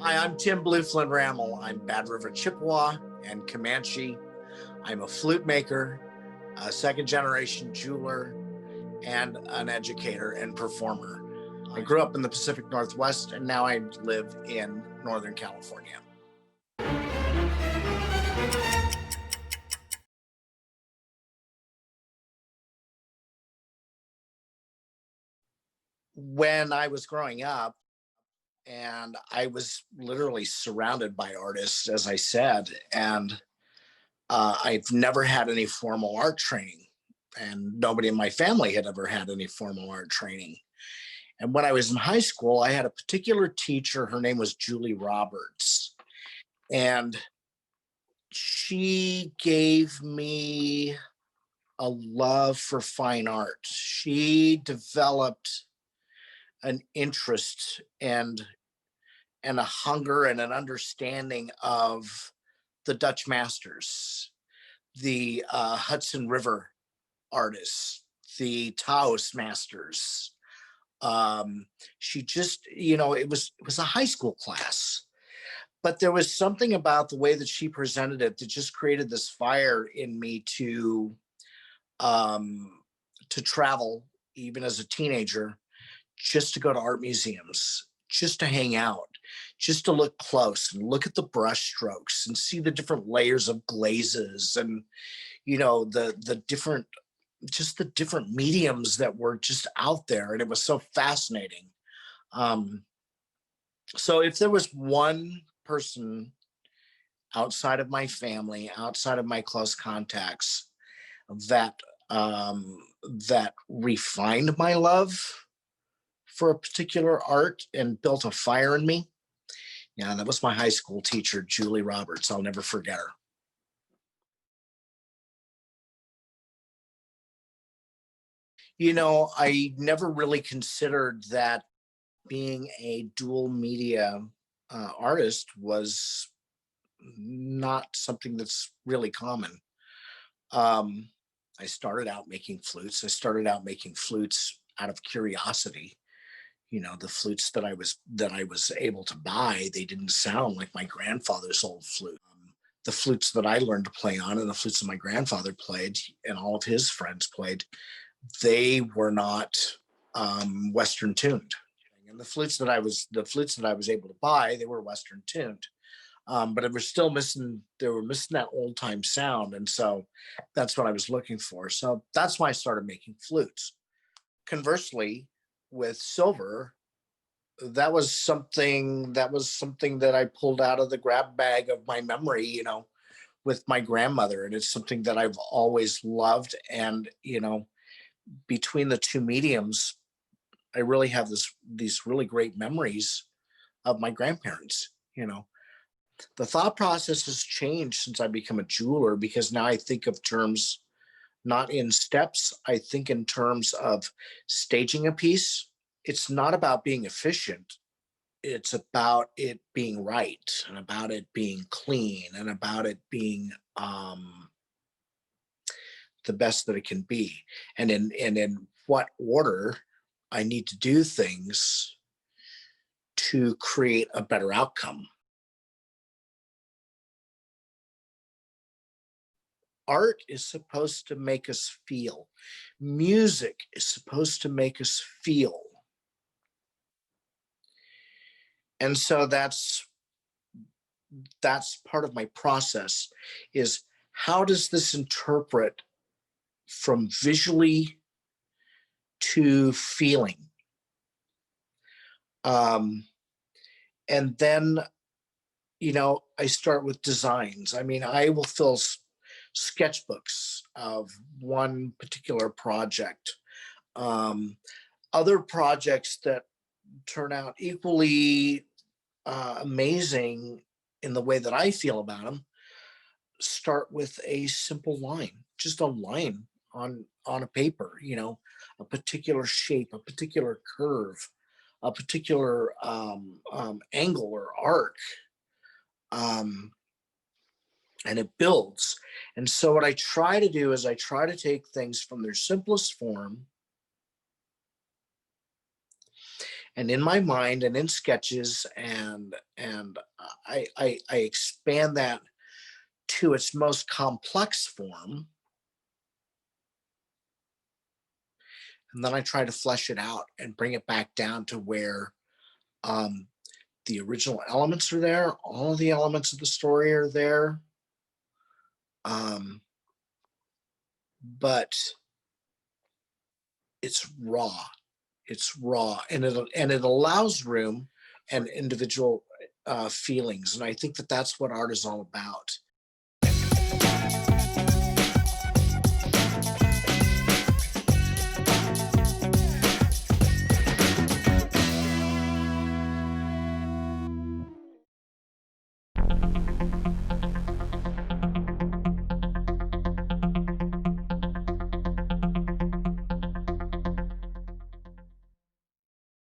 Hi, I'm Tim Blueflint Ramel. I'm Bad River Chippewa and Comanche. I'm a flute maker, a second generation jeweler, and an educator and performer. I grew up in the Pacific Northwest, and now I live in Northern California. When I was growing up, and I was literally surrounded by artists, as I said, and I've never had any formal art training, and nobody in my family had ever had any formal art training. And when I was in high school, I had a particular teacher. Her name was Julie Roberts, and she gave me a love for fine art. She developed an interest and a hunger and an understanding of the Dutch masters, the Hudson River artists, the Taos masters. She just, it was a high school class, but there was something about the way that she presented it that just created this fire in me um, to travel, even as a teenager, just to go to art museums, just to hang out, just to look close and look at the brush strokes and see the different layers of glazes and the different just the different mediums that were just out there, and it was so fascinating. um so if there was one person outside of my family, outside of my close contacts, that um that refined my love for a particular art and built a fire in me, yeah, that was my high school teacher, Julie Roberts. I'll never forget her. I never really considered that being a dual media artist was not something that's really common. Um, I started out making flutes. I started out making flutes out of curiosity. The flutes that I was able to buy, they didn't sound like my grandfather's old flute. The flutes that I learned to play on, and the flutes that my grandfather played, and all of his friends played, they were not Western tuned. And the flutes that I was able to buy, they were Western tuned. But it was still missing. They were missing that old time sound, and so that's what I was looking for. So that's why I started making flutes. Conversely, with silver, that was something that I pulled out of the grab bag of my memory, with my grandmother, and it's something that I've always loved. And between the two mediums, I really have these really great memories of my grandparents. The thought process has changed since I become a jeweler, because now I think of terms not in steps. I think in terms of staging a piece. It's not about being efficient. It's about it being right, and about it being clean, and about it being the best that it can be, and in what order I need to do things to create a better outcome. Art is supposed to make us feel. Music is supposed to make us feel. And so that's part of my process, is how does this interpret from visually to feeling? Um, and then, I start with designs. I mean, I will fill sketchbooks of one particular project. Um, Other projects that turn out equally amazing in the way that I feel about them start with a simple line, just a line on a paper, a particular shape, a particular curve, a particular angle or arc, um, and it builds. And so what I try to do is I try to take things from their simplest form and in my mind and in sketches, and I expand that to its most complex form, and then I try to flesh it out and bring it back down to where um, the original elements are there, all of the elements of the story are there, um, but it's raw. It's raw, and it allows room and individual feelings, and I think that that's what art is all about.